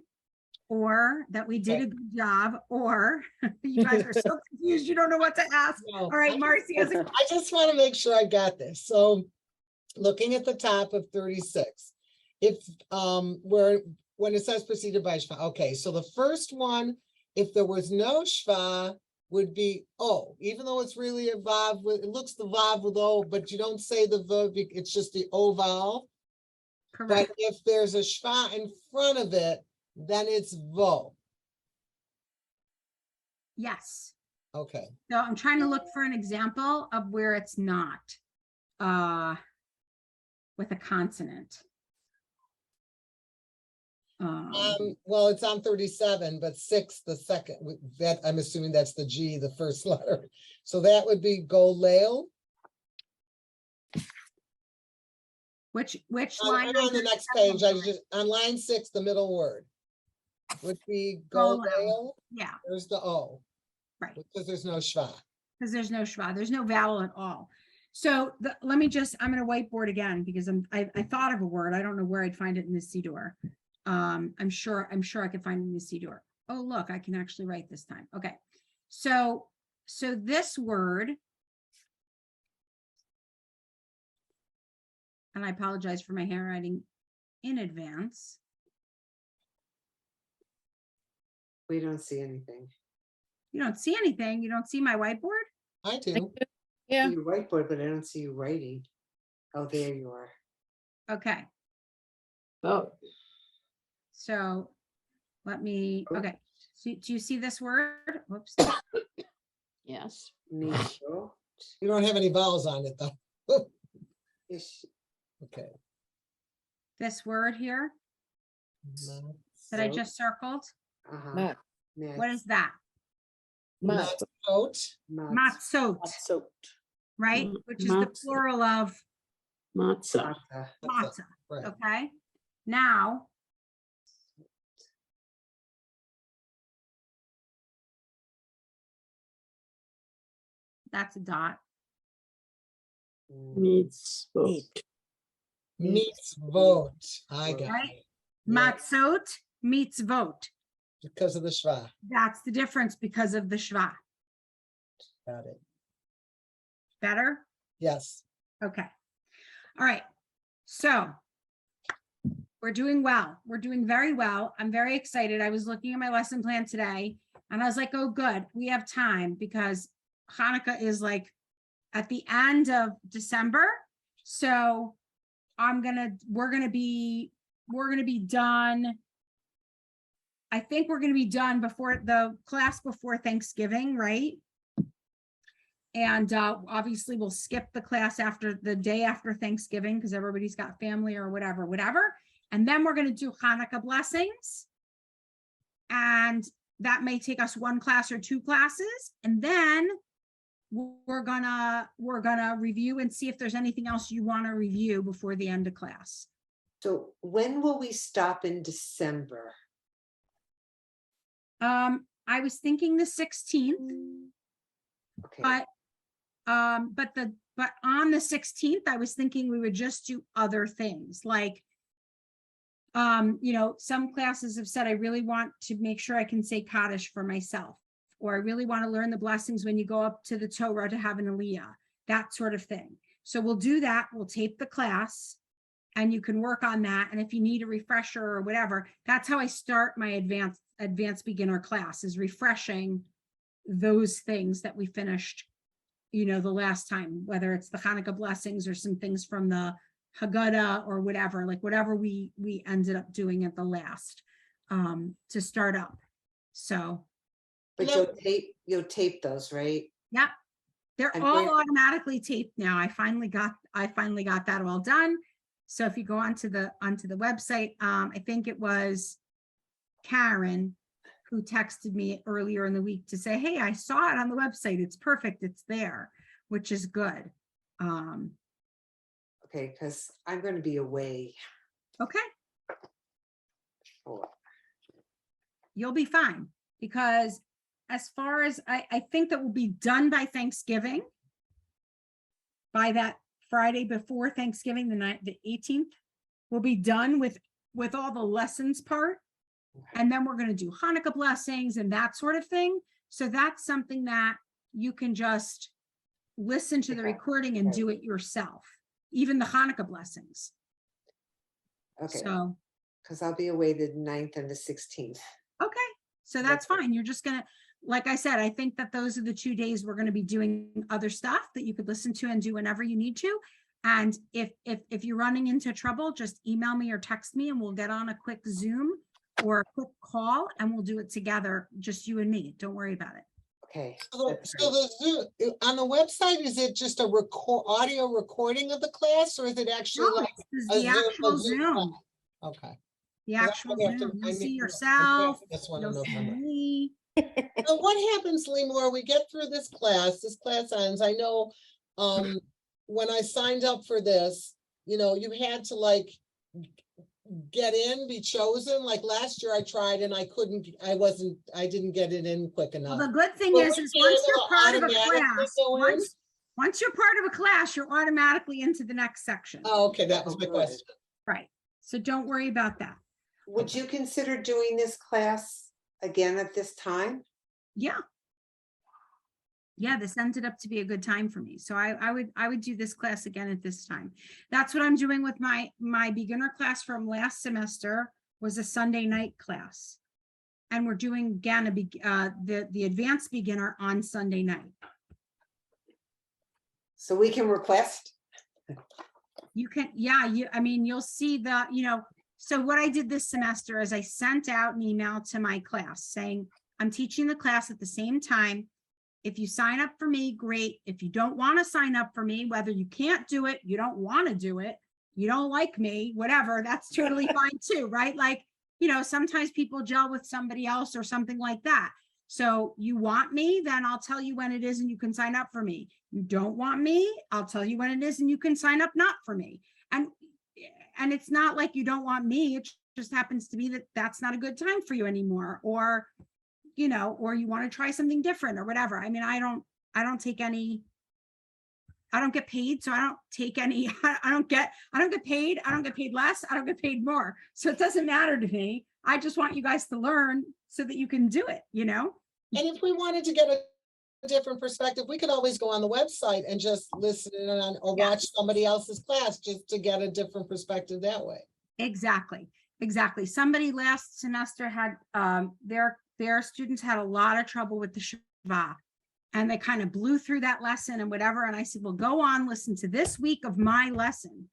or that we did a good job, or you guys are so confused you don't know what to ask. No, All right, Marcy has a I just want to make sure I got this. So looking at the top of 36, if when it says preceded by shva, okay, so the first one, if there was no shva, would be O, even though it's really a vav with, it looks the vav with O, but you don't say the vav, it's just the O vowel. But correct. if there's a shva in front of it, then it's vo. Yes. Okay. So I'm trying to look for an example of where it's not with a consonant. Well, it's on 37, but 6, the second, that I'm assuming that's the G, the first letter. So that would be golel. Which I'm line? on the next page. I was just on line 6, the middle word would be Golel. golel. Yeah, There's the O. right. Because there's no shva. Because there's no schwa, there's no vowel at all. So let me just, I'm going to whiteboard again because I thought of a word. I don't know where I'd find it in the Siddur. I'm sure I could find it in the Siddur. Oh, look, I can actually write this time. Okay. So this word, and I apologize for my handwriting in advance. We don't see anything. You don't see anything. You don't see my whiteboard? I do. Yeah, You whiteboard, but I don't see you writing. Oh, there you are. Okay. Oh, So let me, okay. So do you see this word? Whoops. yes. Nisho. You don't have any vowels on it though. Ish. Okay. This word here that I just circled. Uh-huh. mat, What is that? mat, Matzot. Matzot, So right? Which is the Matzah. plural of matzah. matzah. Right. Okay. Now, that's a dot. Meats. meat, Meets vote. I got Right. it. Yeah, Matzot meets vote. because of the shva. That's the difference because of the shva. Got it. Better? Yes. Okay. All right. So we're doing well. We're doing very well. I'm very excited. I was looking at my lesson plan today and I was like, oh, good. We have time because Hanukkah is like at the end of December. So we're going to be done. I think we're going to be done before the class before Thanksgiving, right? And obviously we'll skip the class after the day after Thanksgiving because everybody's got family or whatever. And then we're going to do Hanukkah blessings. And that may take us 1 class or 2 classes. And then we're gonna review and see if there's anything else you want to review before the end of class. So when will we stop in December? I was thinking the 16th, Okay. but on the 16th, I was thinking we would just do other things like, some classes have said, I really want to make sure I can say Kaddish for myself, or I really want to learn the blessings when you go up to the Torah to have an Aliyah, that sort of thing. So we'll do that. We'll tape the class and you can work on that. And if you need a refresher or whatever, that's how I start my advanced beginner class, is refreshing those things that we finished, the last time, whether it's the Hanukkah blessings or some things from the Haggadah or whatever we ended up doing at the last to start up. So, But you'll tape those, right? yeah, they're And all where- automatically taped now. I finally got that all done. So if you go onto the website, I think it was Karen who texted me earlier in the week to say, hey, I saw it on the website. It's perfect. It's there, which is good. Okay, because I'm going to be away. Okay. Oh, You'll be fine, because as far as I think that will be done by Thanksgiving, by that Friday before Thanksgiving, the 18th, we'll be done with all the lessons part. And then we're going to do Hanukkah blessings and that sort of thing. So that's something that you can just listen to the Okay. recording and Okay. do it yourself, even the Hanukkah blessings. Okay, So, because I'll be away the 9th and the 16th. okay. So that's fine. You're just going to, like I said, I think that those are the 2 days we're going to be doing other stuff that you could listen to and do whenever you need to. And if you're running into trouble, just email me or text me and we'll get on a quick Zoom or a quick call and we'll do it together, just you and me. Don't worry about it. Okay. So that's so great. the Zoom, on the website, is it just a audio recording of the class, or is it actually No, like this is a the actual Zoom Zoom, class? Okay. the 'Cause I actual may have to- Zoom. I You'll may- see I may yourself, have this one in you'll see November. me. So what happens, Lymor, we get through this class ends, I know, when I signed up for this, you had to like get in, be chosen. Like last year I tried and I didn't get it in quick Well, enough. the good thing Will is we be once able you're to part of a automatically class, go in? once you're part of a class, you're automatically into the next section. Oh, okay, that was Oh, my good. question. Right. So don't worry about that. Would you consider doing this class again at this time? Yeah. Yeah, this ended up to be a good time for me. So I would do this class again at this time. That's what I'm doing with my beginner class from last semester, was a Sunday night class. And we're doing again the advanced beginner on Sunday night. So we can request? You can, yeah, you'll see so what I did this semester is I sent out an email to my class saying, I'm teaching the class at the same time. If you sign up for me, great. If you don't want to sign up for me, whether you can't do it, you don't want to do it, you don't like me, whatever, that's totally fine too, right? Like, sometimes people gel with somebody else or something like that. So you want me, then I'll tell you when it is and you can sign up for me. You don't want me, I'll tell you when it is and you can sign up not for me. And it's not like you don't want me, it just happens to be that that's not a good time for you anymore, or or you want to try something different or whatever. I mean, I don't get paid, so I don't take any, I don't get paid, I don't get paid less, I don't get paid more. So it doesn't matter to me. I just want you guys to learn so that you can do it, And if we wanted to get a different perspective, we could always go on the website and just listen in on or Yeah. watch somebody else's class just to get a different perspective that way. Exactly. Somebody last semester had, their students had a lot of trouble with the Shabbat. And they kind of blew through that lesson and whatever. And I said, well, go on, listen to this week of my lesson.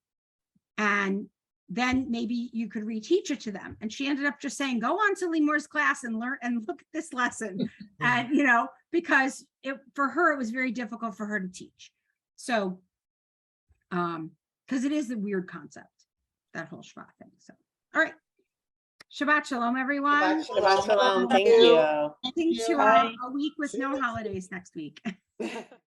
And then maybe you could reteach it to them. And she ended up just saying, go on to Lymor's class and learn and look at this lesson. And, because for her, it was very difficult for her to teach. So, because it is a weird concept, that whole Shabbat thing. So, all right. Shabbat Shalom, everyone. Shabbat Shalom. Thank you. you. I think to Bye. a week with no holidays next week.